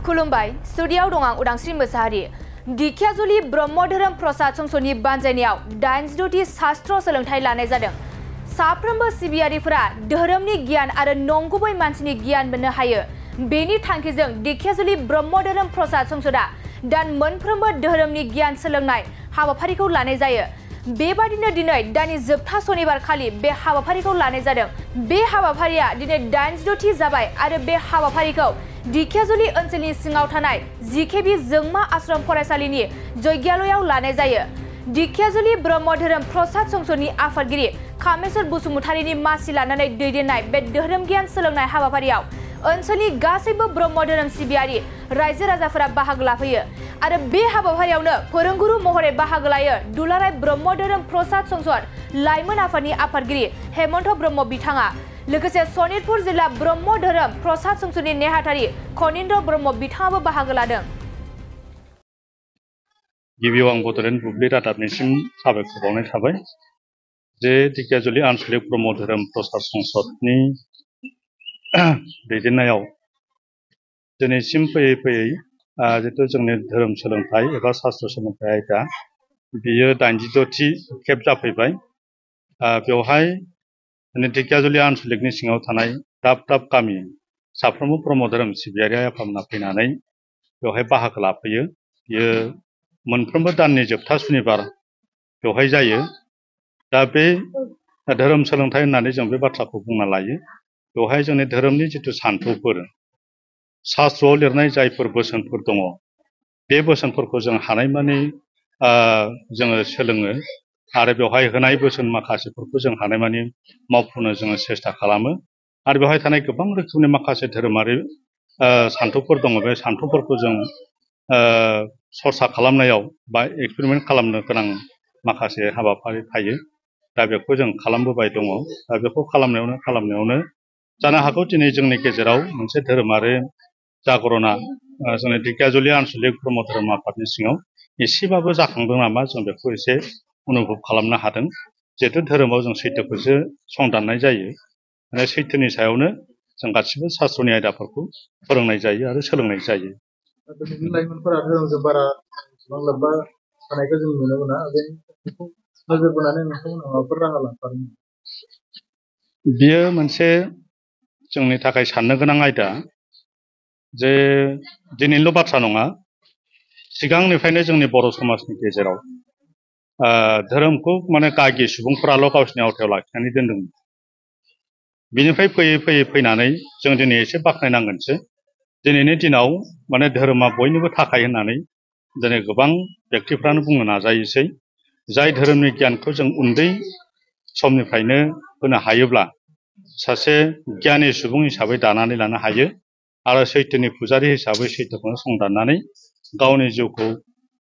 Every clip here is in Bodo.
खुलुमबाय स्टुडियाव दं आं उदांस्रि मोसाहारि दिखियाजुलि ब्रह्म धोरोम प्रसाद संसदनि बानजायनायाव 86थि शास्त्र सोलोंथाइ लानाय जादों। साफ्रोमबो सिबियारिफोरा धोरोमनि गियान आरो नंगुबै मानसिनि गियान मोननो हायो। बेनि थांखिजों दिखियाजुलि ब्रह्म धोरोम प्रसाद संसदा दान मोनफ्रोमबो धोरोमनि गियान सोलोंनाय हाबाफारिखौ लानाय जायो। बेबादिनो दिनै दानि जोबथा सनिबार खालि बे हाबाफारिखौ लानाय जादों। बे हाबाफारिया दिनै 86थि जाबाय आरो बे हाबाफारिखौ दिखियाजुलि ओनसोलनि सिङाव थानाय जिकेबि जोंमा आश्रम फरायसालिनि जयग्यालयाव लानाय जायो। दिखियाजुलि ब्रह्म धोरोम प्रसाद संसदनि आफादगिरि कामेश्वर बसुमतारीनि मासि लानानै दैदेननाय बे धोरोम गियान सोलोंनाय हाबाफारियाव ओनसोलनि गासैबो ब्रह्म धोरोम सिबियारि रायजो राजाफोरा बाहागो लाफैयो आरो बे हाबाफारियावनो फोरोंगुरु महरै बाहागो लायो दुलाराय ब्रह्म धोरोम प्रसाद संसद लाइमोन आफादनि आफादगिरि हेमन्त ब्रह्म बिथाङा लोगोसे सनितपुर जिल्ला ब्रह्म धोरोम प्रसाद संसदनि नेहाथारि खनिन्द्र ब्रह्म बिथाङाबो बाहागो लादों। गिबियाव आं बड'लेण्ड बुब्लि रादाबनिसिम साबायखर बावनाय थाबाय जे दिखियाजुलि आनसलिक ब्रह्म धोरोम प्रसाद संसदनि दैदेननायाव दिनैसिम फैयै फैयै जितु जोंनि धोरोम सोलोंथाइ एबा शास्त्र सोलोंथाइ आयदा बियो 86थि खेब जाफैबाय। बेवहाय दिखियाजुलि आनसलिकनि सिङाव थानाय दाब दाब गामि साफ्रोमबो ब्रह्म धोरोम सिबियारि आफादना फैनानै बेवहाय बाहागो लाफैयो। बियो मोनफ्रोमबो दाननि जोबथा सुनिबार बेवहाय जायो। दा बे धोरोम सोलोंथाइ होननानै जों बे बाथ्राखौ बुंना लायो। बेवहाय जोंनि धोरोमनि जिथु सान्थौफोर शास्त्रआव लिरनाय जायफोर बोसोनफोर दङ बे बोसोनफोरखौ जों हानायमानि जोङो सोलोङो आरो बेवहाय होनाय बोसोन माखासेफोरखौ जों हानायमानि मावफुंनो जोङो सेस्था खालामो आरो बेवहाय थानाय गोबां रोखोमनि माखासे धोरोमारि सान्थौफोर दङ। बे सान्थौफोरखौ जों सरसा खालामनायाव बा एक्सपेरिमेन्ट खालामनो गोनां माखासे हाबाफारि थायो। दा बेखौ जों खालामबोबाय दङ। दा बेखौ खालामनायावनो जानो हागौ दिनै जोंनि गेजेराव मोनसे धोरोमारि जागरना जोंनि दिखियाजुलि आनसलिक ब्रह्म धोरोम आफादनि सिङाव एसेबाबो जाखांदों नामा जों बेखौ एसे अनुभब खालामनो हादों। जिहेतु धोरोमाव जों सैथोखौसो संदाननाय जायो आरो सैथोनि सायावनो जों गासिबो शास्त्रनि आयदाफोरखौ फोरोंनाय जायो आरो सोलोंनाय जायो। लाइमोनफोरा धोरोमजों बारा लोब्बा थानायखौ जों नुनो मोना। बेखौ नोजोर बोनानै नोंथांमोना माबाफोर राहा लाफादों? बियो मोनसे जोंनि थाखाय साननो गोनां आयदा जे दिनैनिल' बाथ्रा नङा। सिगांनिफ्रायनो जोंनि बर' समाजनि गेजेराव धोरोमखौ माने गागि सुबुंफोराल' गावसिनि आवथायाव लाखिनानै दोनदोंमोन। बिनिफ्राय फैयै फैनानै जों दिनै एसे बाख्नायनांगोनसो दिनैनि दिनाव माने धोरोमा बयनिबो थाखाय होननानै दिनै गोबां बेक्तिफ्रानो बुंनो नाजायोसै। जाय धोरोमनि गियानखौ जों उन्दै समनिफ्रायनो होनो हायोब्ला सासे गियानि सुबुं हिसाबै दानानै लानो हायो आरो सैथोनि पुजारि हिसाबै सैथोखौनो संदाननानै गावनि जिउखौ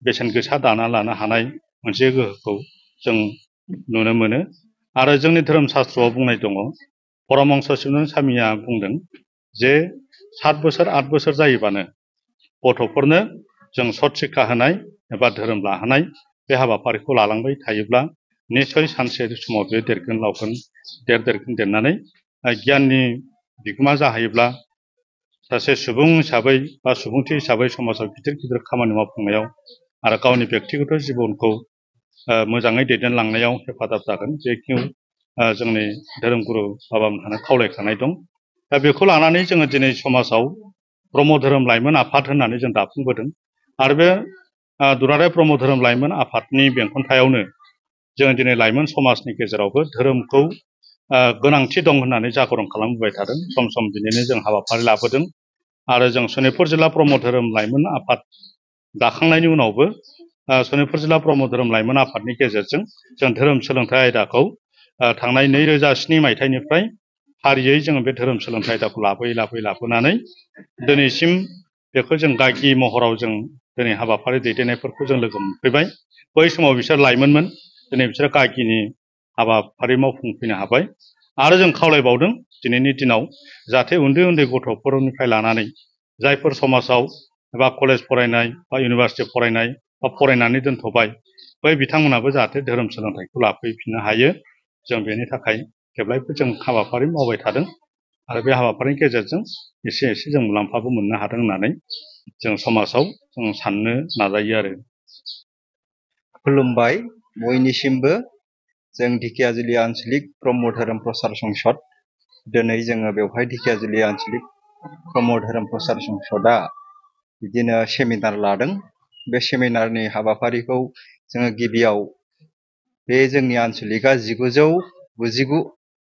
बेसेन गोसा दाना लानो हानाय मोनसे गोहोखौ जों नुनो मोनो। आरो जोंनि धोरोम शास्त्रआव बुंनाय दङ, परमहंस शिवानन्द स्वामिया बुंदों जे 7 बोसोर 8 बोसोर जायोबानो गथ'फोरनो जों सत शिक्षा होनाय एबा धोरोम लाहोनाय बे हाबाफारिखौ लालांबाय थायोब्ला निस्सय सानसे समाव बे देरगोन लावगोन देरनानै गियाननि बिगोमा जाहैयोब्ला सासे सुबुं हिसाबै बा सुबुंथि हिसाबै समाजाव गिदिर गिदिर खामानि मावफुंनायाव आरो गावनि बेक्तिगत जिबनखौ मोजाङै दैदेनलांनायाव हेफाजाब जागोन। बेखिनि जोंनि धोरोमगुरु बाबामोनहानो खावलायखानाय दं। दा बेखौ लानानै जोङो दिनै समाजाव ब्रह्म धोरोम लाइमोन आफाद होननानै जों दाफुंबोदों आरो बे दुलाराय ब्रह्म धोरोम लाइमोन आफादनि बेंखनथायावनो जों दिनै लाइमोन समाजनि गेजेरावबो धोरोमखौ गोनांथि दं होननानै जागरण खालामबोबाय थादों। सम सम बिदिनो जों हाबाफारि लाबोदों आरो जों सनितपुर जिल्ला ब्रह्म धोरोम लाइमोन आफाद दाखांनायनि उनावबो सनितपुर जिल्ला ब्रह्म धोरोम लाइमोन आफादनि गेजेरजों जों धोरोम सोलोंथाइ आयदाखौ थांनाय 2007 मायथाइनिफ्राय फारियै जोङो बे धोरोम सोलोंथाइ आयदाखौ लाबोनानै दिनैसिम बेखौ जों गागि महराव जों दिनै हाबाफारि दैदेननायफोरखौ जों लोगो मोनफैबाय। बै समाव बिसोर लाइमोनमोन, दिनै बिसोर गागिनि हाबाफारि मावफुंफैनो हाबाय आरो जों खावलायबावदों दिनैनि दिनाव जाहाथे उन्दै उन्दै गथ'फोरनिफ्राय लानानै जायफोर समाजाव एबा कलेज फरायनाय बा इउनिभारसिटि फरायनाय बा फरायनानै दोनथ'बाय बै बिथांमोनाबो जाहाथे धोरोम सोलोंथाइखौ लाफैफिननो हायो। जों बेनि थाखाय जेब्लायबो जों हाबाफारि मावबाय थादों आरो बे हाबाफारिनि गेजेरजों एसे जों मुलाम्फाबो मोननो हादों होननानै जों समाजाव जों साननो नाजायो आरो। खुलुमबाय बयनिसिमबो जों ढेकियाजुलि आन्चलिक ब्रह्म धोरोम प्रसार संसद दिनै जोङो बेवहाय ढेकियाजुलि आन्चलिक ब्रह्म धोरोम प्रसार संसदआ बिदिनो सेमिनार लादों। बे सेमिनारनि हाबाफारिखौ जोङो गिबियाव बे जोंनि आन्चलिकआ 1999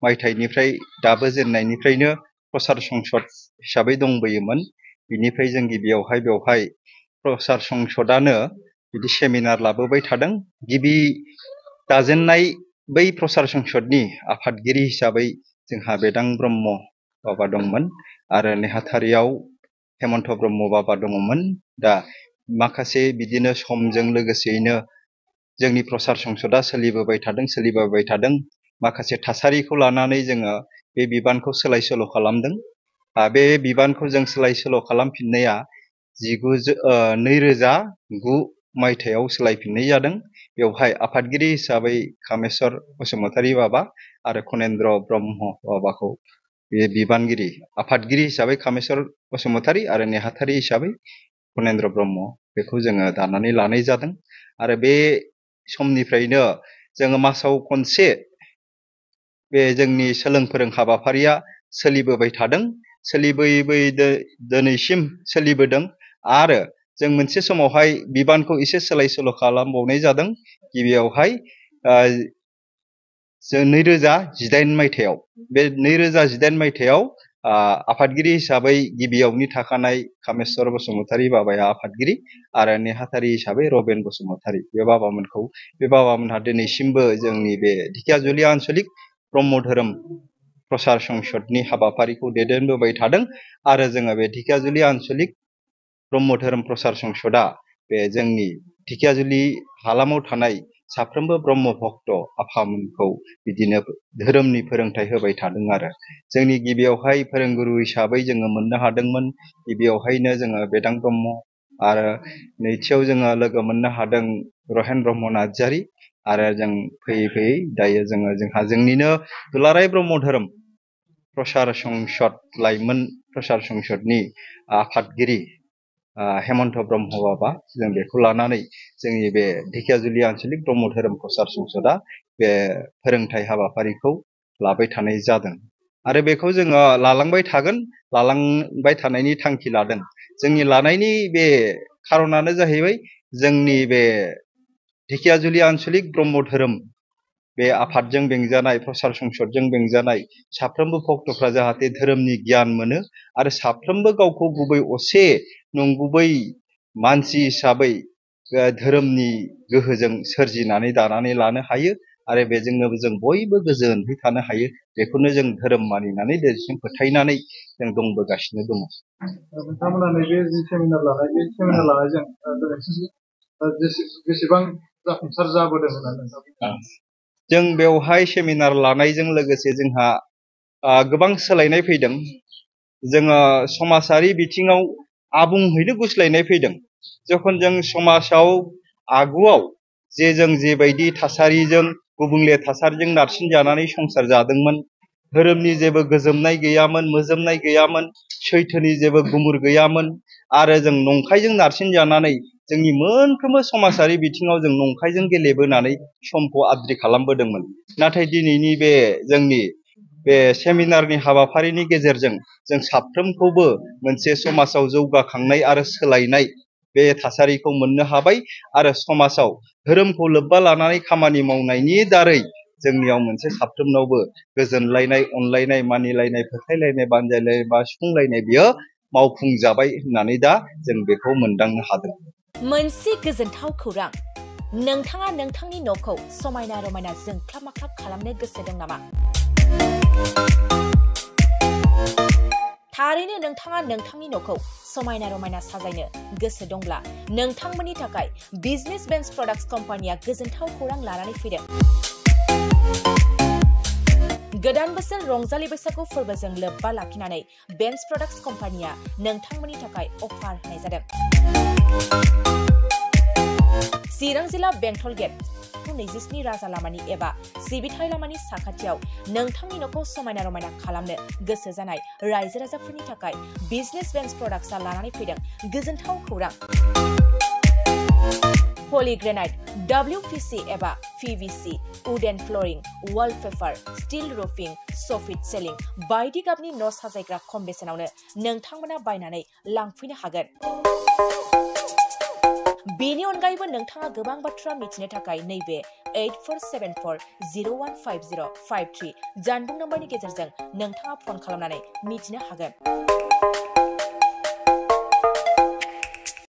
मायथाइनिफ्राय दाबो जेननायनिफ्रायनो प्रसार संसद हिसाबै दंबोयोमोन। बिनिफ्राय जों गिबियावहाय बेवहाय प्रसार संसदानो बिदि सेमिनार लाबोबाय थादों। गिबि दाजेननाय बै प्रसार संसदनि आफादगिरि हिसाबै जोंहा बेदां ब्रह्म बाबा दंमोन आरो नेहाथारियाव हेमन्त ब्रह्म बाबा दङमोन। दा माखासे बिदिनो समजों लोगोसेयैनो जोंनि प्रसार संसदा सोलिबोबाय थादों। माखासे थासारिखौ लानानै जोङो बे बिबानखौ सोलाय सोल' खालामदों। बे बिबानखौ जों सोलाय सोल' खालामफिननाया 2009 मायथाइयाव सोलायफिननाय जादों। बेवहाय आफादगिरि हिसाबै कामेस्वर बसुमतारी बाबा आरो खनेन्द्र ब्रह्म बाबाखौ बे बिबानगिरि आफादगिरि हिसाबै कामेस्वर बसुमतारी आरो नेहाथारि हिसाबै खनेन्द्र ब्रह्म बेखौ जोङो दानानै लानाय जादों। आरो बे समनिफ्रायनो जोङो मासाव खनसे बे जोंनि सोलों फोरों हाबाफारिया सोलिबोबाय थादों। सोलिबोयै दिनैसिम सोलिबोदों। आरो जों मोनसे समावहाय बिबानखौ एसे सोलाय सोल' खालामबावनाय जादों। गिबियावहाय जों 2018 मायथाइयाव बे 2018 मायथाइयाव आफादगिरि हिसाबै गिबियावनि थाखानाय कामेस्वर बसुमतारी बाबाया आफादगिरि आरो नेहाथारि हिसाबै रबेन बसुमतारी बे बाबामोनहा दिनैसिमबो जोंनि बे ढेकियाजुलि आन्चलिक ब्रह्म धोरोम प्रसार संसदनि हाबाफारिखौ दैदेनबोबाय थादों। आरो जोङो बे ढेकियाजुलि आन्चलिक ब्रह्म धोरोम प्रसार संसदआ बे जोंनि ढेकियाजुलि हालामाव थानाय साफ्रोमबो ब्रह्म भक्त आफामोनखौ बिदिनो धोरोमनि फोरोंथाइ होबाय थादों। आरो जोंनि गिबियावहाय फोरोंगुरु हिसाबै जोङो मोननो हादोंमोन। गिबियावहायनो जोङो बेदां ब्रह्म आरो नैथियाव जोङो लोगो मोननो हादों रहेन ब्रह्म नार्जारी। आरो जों फैयै दायो जोंहा जोंनिनो दुलाराय ब्रह्म धोरोम प्रसार संसद लाइमोन प्रसार संसदनि आफादगिरि हेमन्त ब्रह्म बाबा जों बेखौ लानानै जोंनि बे ढेकियाजुलि आन्चलिक ब्रह्म धोरोम प्रसार संसदआ बे फोरोंथाइ हाबाफारिखौ लाबाय थानाय जादों। आरो बेखौ जोङो लालांबाय थानायनि थांखि लादों। जोंनि लानायनि बे खारनानो जाहैबाय जोंनि बे ढेकियाजुलि आन्चलिक ब्रह्म धोरोम बे आफादजों बेंजानाय प्रसार संसदजों बेंजानाय साफ्रोमबो भक्तफ्रा जाहाथे धोरोमनि गियान मोनो आरो साफ्रोमबो गावखौ गुबै असे नंगुबै मानसि हिसाबै धोरोमनि गोहोजों सोरजिनानै दानानै लानो हायो आरो बेजोंनो जों बयबो गोजोनै थानो हायो। बेखौनो जों धोरोम मानिनानै दिनैसिम फोथायनानै जों दंबोगासिनो दङ। नोंथांमोना नैबे जि सेमिनार लानायजों बेसेबां जाफुंसार जाबोदों होननानै नोंथां? जों बेवहाय सेमिनार लानायजों लोगोसे जोंहा गोबां सोलायनाय फैदों। जोङो समाजारि बिथिङाव आबुङैनो गुस्लायनाय फैदों। जखन जों समाजाव आगुआव जों जेबायदि थासारिजों गुबुंले थासारिजों नारसिनजानानै संसार जादोंमोन, धोरोमनि जेबो गोजोमनाय गैयामोन, मोजोमनाय गैयामोन, सैथोनि जेबो गुमुर गैयामोन आरो जों नंखायजों नारसिनजानानै जोंनि मोनफ्रोमबो समाजारि बिथिङाव जों नंखायजों गेलेबोनानै समखौ आद्रि खालामबोदोंमोन। नाथाय दिनैनि बे जोंनि बे सेमिनारनि हाबाफारिनि गेजेरजों जों साफ्रोमखौबो मोनसे समाजाव जौगाखांनाय आरो सोलायनाय बे थासारिखौ मोननो हाबाय आरो समाजाव धोरोमखौ लोब्बा लानानै खामानि मावनायनि दारै जोंनियाव मोनसे साफ्रोमनावबो गोजोनलायनाय, अनलायनाय, मानिलायनाय, फोथायलायनाय, बानजायलायनाय बा सुफुंलायनाय बियो मावफुंजाबाय होननानै दा जों बेखौ मोनदांनो हादों। मोनसे गोजोनथाव खौरां, नोंथाङा नोंथांनि न'खौ समायना रमायना जोंख्लाब माख्लाब खालामनो गोसो दं नामा? थारैनो नोंथाङा नोंथांनि न'खौ समायना रमायना साजायनो गोसो दंब्ला नोंथांमोननि थाखाय बिजनेस बेन्स प्रडाक्ट्स कम्पानिया गोजोनथाव खौरां लानानै फैदों। गोदान बोसोर रंजालि बैसागु फोरबोजों लोब्बा लाखिनानै बेन्स प्रडाक्ट्स कम्पानिया नोंथांमोननि थाखाय अफार होनाय जादों। चिरां जिल्ला बेंटल गेट 27 राजा लामानि एबा सिबिथाय लामानि साखाथियाव नोंथांनि न'खौ समायना रमायना खालामनो गोसो जानाय रायजो राजाफोरनि थाखाय बिजनेस बेन्स प्रडाक्ट्सआ लानानै फैदों गोजोनथाव खौरां। पलिग्रेनाइट, WPC एबा PVC, wooden flooring, wallpaper, steel roofing, soffit ceiling बायदि गाबनि न' साजायग्रा खम बेसेनावनो नोंथांमोना बायनानै लांफैनो हागोन। बेनि अनगायैबो नोंथाङा गोबां बाथ्रा मिथिनो थाखाय नैबे 8474015053 जानबुं नम्बरनि गेजेरजों नोंथाङा फन खालामनानै मिथिनो हागोन।